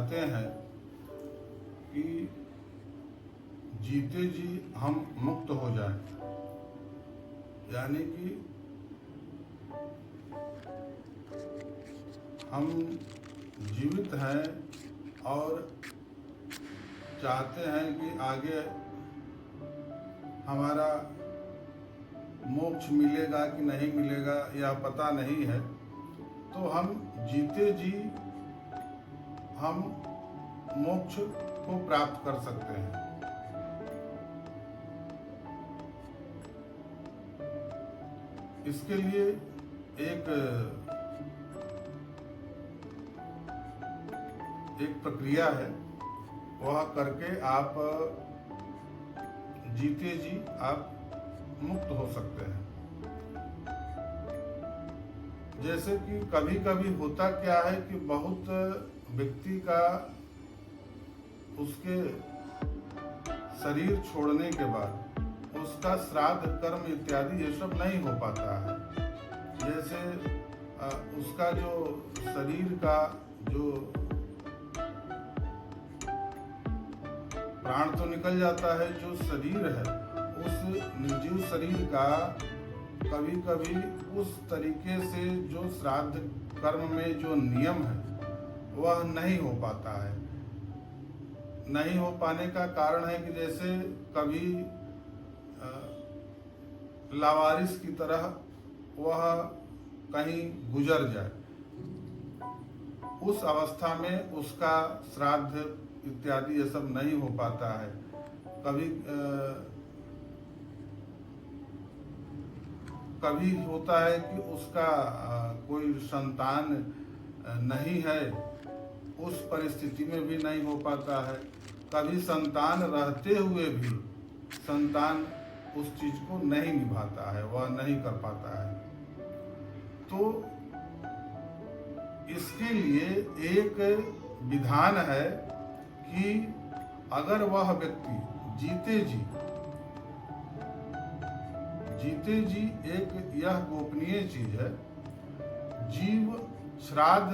चाहते हैं कि जीते जी हम मुक्त हो जाएं, यानी कि हम जीवित हैं और चाहते हैं कि आगे हमारा मोक्ष मिलेगा कि नहीं मिलेगा यह पता नहीं है, तो हम जीते जी हम मोक्ष को प्राप्त कर सकते हैं। इसके लिए एक प्रक्रिया है, वह करके आप जीते जी आप मुक्त हो सकते हैं। जैसे कि कभी कभी होता क्या है कि बहुत व्यक्ति का उसके शरीर छोड़ने के बाद उसका श्राद्ध कर्म इत्यादि ये सब नहीं हो पाता है। जैसे उसका जो शरीर का जो प्राण तो निकल जाता है, जो शरीर है उस निर्जीव शरीर का कभी कभी उस तरीके से जो श्राद्ध कर्म में जो नियम है वह नहीं हो पाता है। नहीं हो पाने का कारण है कि जैसे कभी लावारिस की तरह वह कहीं गुजर जाए, उस अवस्था में उसका श्राद्ध इत्यादि ये सब नहीं हो पाता है। कभी होता है कि उसका कोई संतान नहीं है, उस परिस्थिति में भी नहीं हो पाता है। कभी संतान रहते हुए भी संतान उस चीज को नहीं निभाता है, वह नहीं कर पाता है। तो इसके लिए एक विधान है कि अगर वह व्यक्ति जीते जी एक यह गोपनीय चीज है, जीव श्राद्ध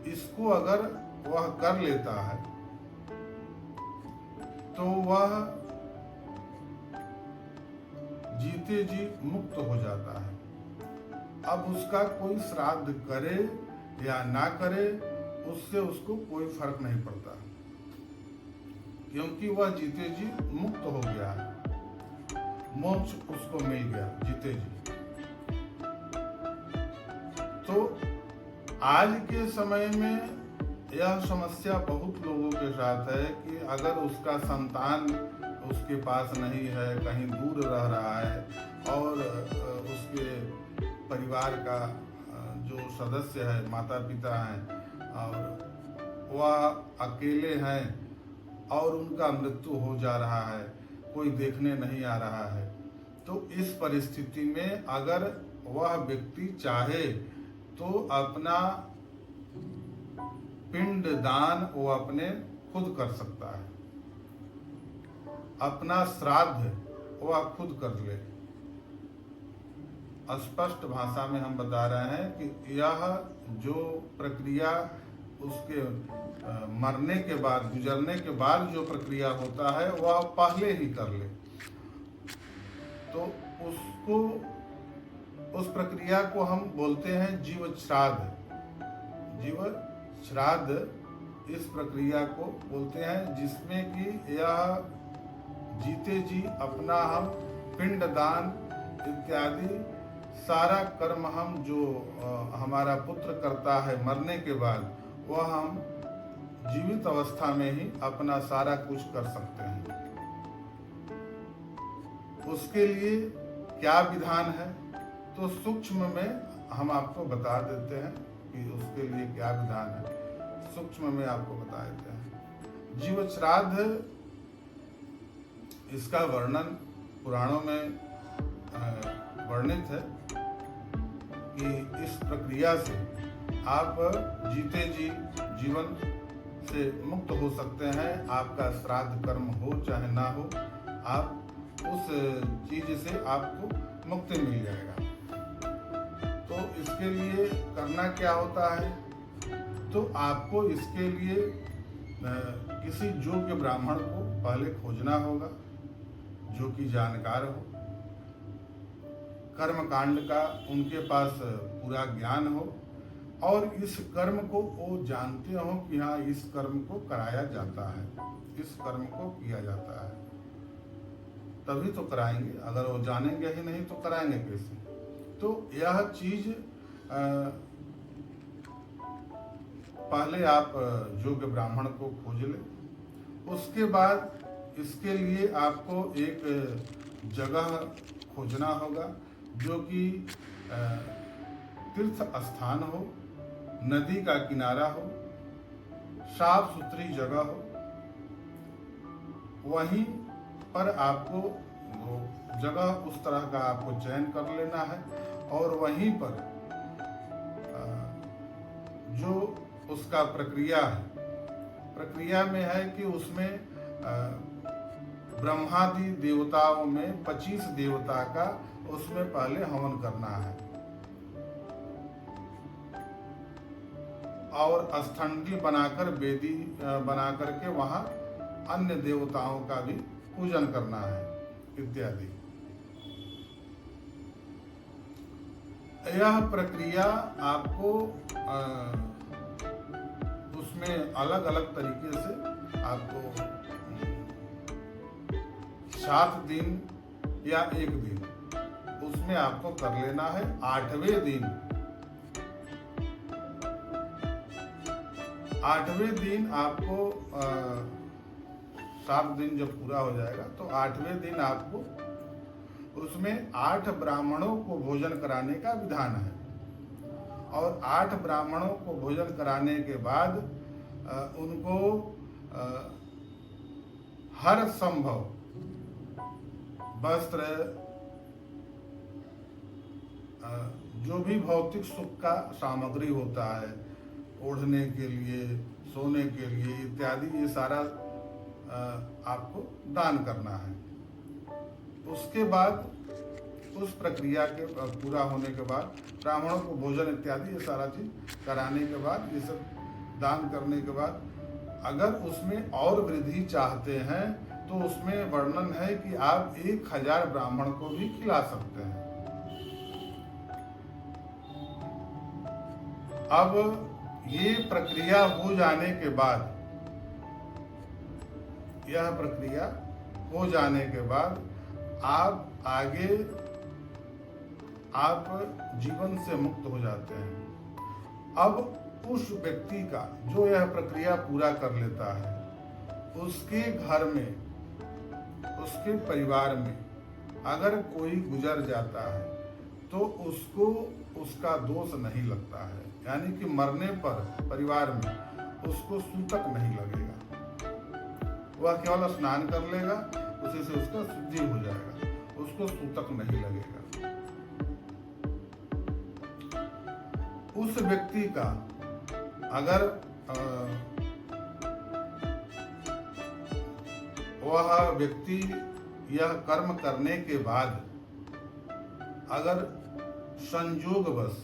इसको अगर वह कर लेता है तो वह जीते जी मुक्त हो जाता है। अब उसका कोई श्राद्ध करे या ना करे उससे उसको कोई फर्क नहीं पड़ता, क्योंकि वह जीते जी मुक्त हो गया है, मोक्ष उसको मिल गया जीते जी। तो आज के समय में यह समस्या बहुत लोगों के साथ है कि अगर उसका संतान उसके पास नहीं है, कहीं दूर रह रहा है और उसके परिवार का जो सदस्य है, माता पिता हैं और वह अकेले हैं और उनका मृत्यु हो जा रहा है, कोई देखने नहीं आ रहा है, तो इस परिस्थिति में अगर वह व्यक्ति चाहे तो अपना पिंड दान वो अपने खुद कर सकता है, अपना श्राद्ध वह खुद कर ले। स्पष्ट भाषा में हम बता रहे हैं कि यह जो प्रक्रिया उसके मरने के बाद, गुजरने के बाद जो प्रक्रिया होता है वह पहले ही कर ले, तो उसको उस प्रक्रिया को हम बोलते हैं जीव श्राद्ध। जीव श्राद्ध इस प्रक्रिया को बोलते हैं जिसमें कि यह जीते जी अपना हम पिंड दान इत्यादि सारा कर्म हम जो हमारा पुत्र करता है मरने के बाद, वह हम जीवित अवस्था में ही अपना सारा कुछ कर सकते हैं। उसके लिए क्या विधान है तो सूक्ष्म में हम आपको बता देते हैं कि उसके लिए क्या विधान है, सूक्ष्म में आपको बता देते हैं। जीव श्राद्ध इसका वर्णन पुराणों में वर्णित है कि इस प्रक्रिया से आप जीते जी जीवन से मुक्त हो सकते हैं। आपका श्राद्ध कर्म हो चाहे ना हो, आप उस चीज से आपको मुक्ति मिल जाएगा। तो इसके लिए करना क्या होता है तो आपको इसके लिए किसी योग्य ब्राह्मण को पहले खोजना होगा, जो कि जानकार हो, कर्म कांड का उनके पास पूरा ज्ञान हो, और इस कर्म को वो जानते हो कि हाँ इस कर्म को कराया जाता है, इस कर्म को किया जाता है, तभी तो कराएंगे। अगर वो जानेंगे ही नहीं तो कराएंगे कैसे? तो यह चीज पहले आप योग्य ब्राह्मण को खोज ले। उसके बाद इसके लिए आपको एक जगह खोजना होगा जो कि तीर्थ स्थान हो, नदी का किनारा हो, साफ सुथरी जगह हो। वहीं पर आपको जगह उस तरह का आपको चयन कर लेना है, और वहीं पर जो उसका प्रक्रिया है, प्रक्रिया में है कि उसमें ब्रह्मादि देवताओं में 25 देवता का उसमें पहले हवन करना है, और स्थंडी बनाकर वेदी बना करके वहां अन्य देवताओं का भी पूजन करना है इत्यादि। यह प्रक्रिया आपको उसमें अलग अलग तरीके से आपको 7 दिन या 1 दिन उसमें आपको कर लेना है। 8वें दिन आपको 7 दिन जब पूरा हो जाएगा तो 8वें दिन आपको उसमें 8 ब्राह्मणों को भोजन कराने का विधान है, और 8 ब्राह्मणों को भोजन कराने के बाद उनको हर संभव वस्त्र, जो भी भौतिक सुख का सामग्री होता है, ओढ़ने के लिए, सोने के लिए इत्यादि, ये सारा आपको दान करना है। उसके बाद उस प्रक्रिया के पूरा होने के बाद ब्राह्मणों को भोजन इत्यादि ये सारा चीज कराने के बाद, ये सब दान करने के बाद, अगर उसमें और वृद्धि चाहते हैं तो उसमें वर्णन है कि आप 1000 ब्राह्मण को भी खिला सकते हैं। अब ये प्रक्रिया हो जाने के बाद, यह प्रक्रिया हो जाने के बाद आप आगे आप जीवन से मुक्त हो जाते हैं। अब उस व्यक्ति का जो यह प्रक्रिया पूरा कर लेता है, उसके घर में, उसके परिवार में अगर कोई गुजर जाता है तो उसको उसका दोष नहीं लगता है, यानी कि मरने पर परिवार में उसको सूतक नहीं लगेगा। वह केवल स्नान कर लेगा, उसी से उसका शुद्धि हो जाएगा, उसको सूतक नहीं लगेगा। उस व्यक्ति का अगर वह व्यक्ति यह कर्म करने के बाद अगर संयोगवश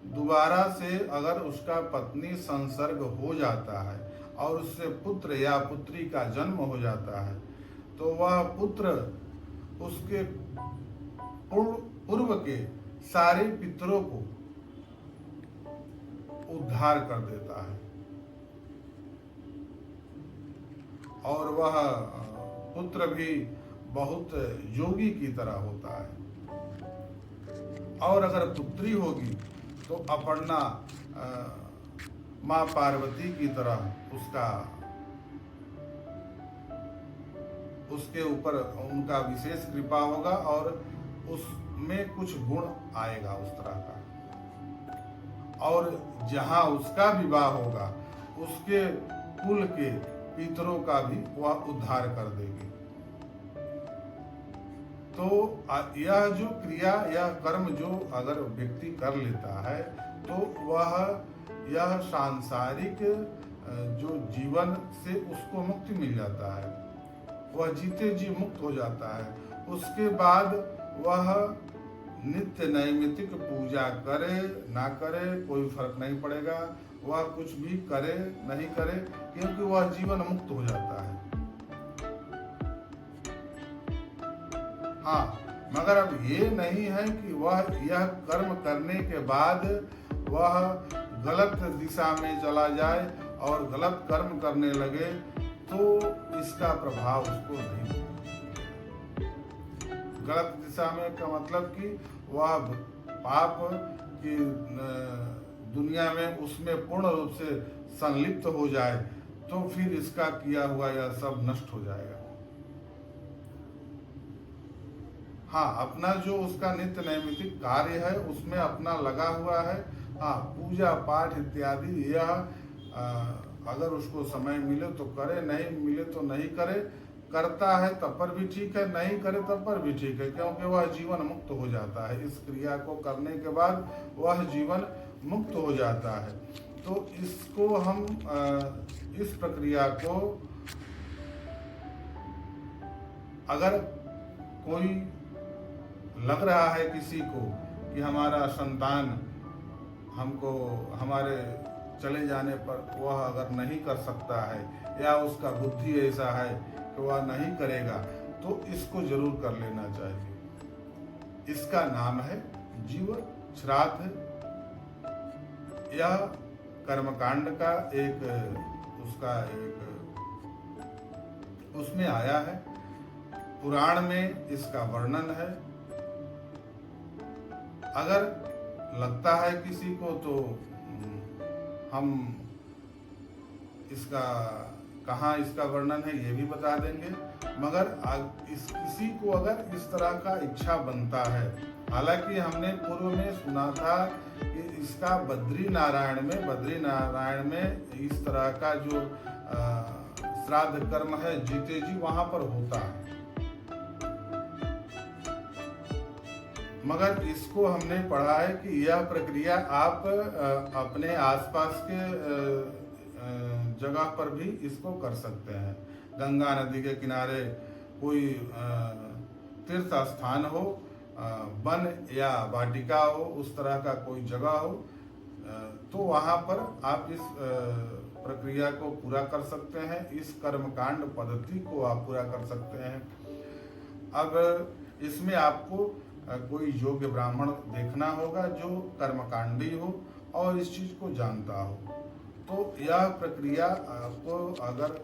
दोबारा से अगर उसका पत्नी संसर्ग हो जाता है और उससे पुत्र या पुत्री का जन्म हो जाता है, तो वह पुत्र उसके पूर्व के सारे पितरों को उद्धार कर देता है, और वह पुत्र भी बहुत योगी की तरह होता है। और अगर पुत्री होगी तो अपर्णा माँ पार्वती की तरह उसके ऊपर उनका विशेष कृपा होगा, और उसमें कुछ गुण आएगा उस तरह का। और जहाँ उसका विवाह होगा उसके कुल के पितरों का भी वह उद्धार कर देगी। तो यह जो क्रिया, यह कर्म जो अगर व्यक्ति कर लेता है तो वह यह सांसारिक जो जीवन से उसको मुक्ति मिल जाता है, वह जीते जी मुक्त हो जाता है। उसके बाद वह नित्य नैमित्तिक पूजा करे ना करे कोई फर्क नहीं पड़ेगा, वह कुछ भी करे नहीं करे, क्योंकि वह जीवन मुक्त हो जाता है। हाँ, मगर अब ये नहीं है कि वह यह कर्म करने के बाद वह गलत दिशा में चला जाए और गलत कर्म करने लगे, तो इसका प्रभाव उसको नहीं। गलत दिशा में का मतलब कि वह पाप की दुनिया में उसमें पूर्ण रूप से संलिप्त हो जाए, तो फिर इसका किया हुआ यह सब नष्ट हो जाएगा। हाँ, अपना जो उसका नित्य नैमित्तिक कार्य है उसमें अपना लगा हुआ है। हाँ, पूजा पाठ इत्यादि यह अगर उसको समय मिले तो करे, नहीं मिले तो नहीं करे, करता है तब पर भी ठीक है, नहीं करे तब पर भी ठीक है, क्योंकि वह जीवन मुक्त हो जाता है। इस क्रिया को करने के बाद वह जीवन मुक्त हो जाता है। तो इसको हम इस प्रक्रिया को अगर कोई लग रहा है किसी को कि हमारा संतान हमको हमारे चले जाने पर वह अगर नहीं कर सकता है, या उसका बुद्धि ऐसा है कि वह नहीं करेगा, तो इसको जरूर कर लेना चाहिए। इसका नाम है जीव श्राद्ध। यह कर्मकांड का एक उसमें आया है, पुराण में इसका वर्णन है। अगर लगता है किसी को तो हम इसका कहाँ इसका वर्णन है ये भी बता देंगे, मगर किसी को अगर इस तरह का इच्छा बनता है, हालांकि हमने पूर्व में सुना था कि इसका बद्री नारायण में इस तरह का जो श्राद्ध कर्म है जीते जी वहां पर होता है, मगर इसको हमने पढ़ा है कि यह प्रक्रिया आप अपने आसपास के जगह पर भी इसको कर सकते हैं। गंगा नदी के किनारे कोई तीर्थ स्थान हो, वन या वाटिका हो, उस तरह का कोई जगह हो, तो वहाँ पर आप इस प्रक्रिया को पूरा कर सकते हैं, इस कर्मकांड पद्धति को आप पूरा कर सकते हैं। अब इसमें आपको कोई योग्य ब्राह्मण देखना होगा जो कर्मकांडी हो और इस चीज को जानता हो। तो यह प्रक्रिया आपको अगर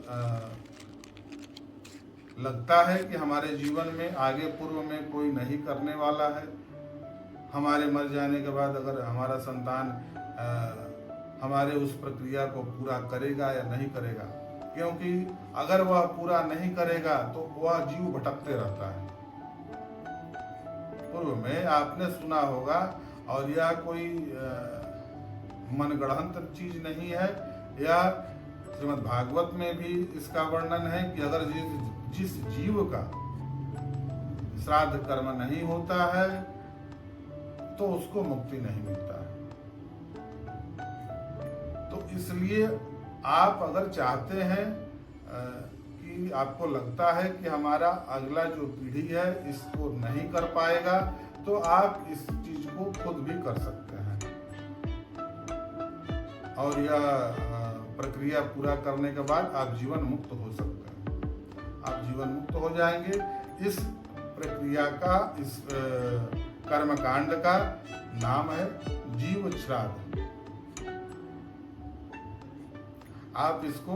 लगता है कि हमारे जीवन में आगे पूर्व में कोई नहीं करने वाला है, हमारे मर जाने के बाद अगर हमारा संतान हमारे उस प्रक्रिया को पूरा करेगा या नहीं करेगा, क्योंकि अगर वह पूरा नहीं करेगा तो वह जीव भटकते रहता है। पूर्व में आपने सुना होगा, और यह कोई मनगढ़ंत चीज नहीं है, यह श्रीमद् भागवत में भी इसका वर्णन है कि अगर जिस जीव का श्राद्ध कर्म नहीं होता है तो उसको मुक्ति नहीं मिलता है। तो इसलिए आप अगर चाहते हैं कि आपको लगता है कि हमारा अगला जो पीढ़ी है इसको नहीं कर पाएगा, तो आप इस चीज को खुद भी कर सकते हैं और यह प्रक्रिया पूरा करने के बाद आप जीवन मुक्त हो सकते हैं। आप जीवन मुक्त हो जाएंगे। इस प्रक्रिया का, इस कर्मकांड का नाम है जीव श्राद्ध। आप इसको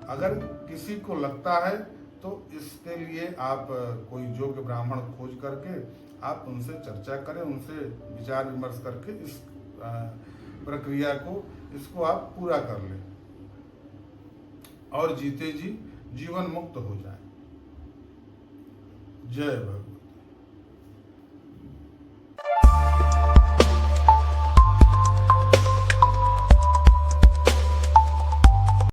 अगर किसी को लगता है तो इसके लिए आप कोई योग्य ब्राह्मण खोज करके आप उनसे चर्चा करें, उनसे विचार विमर्श करके इस प्रक्रिया को, इसको आप पूरा कर लें और जीते जी जीवन मुक्त हो जाए। जय भगवान।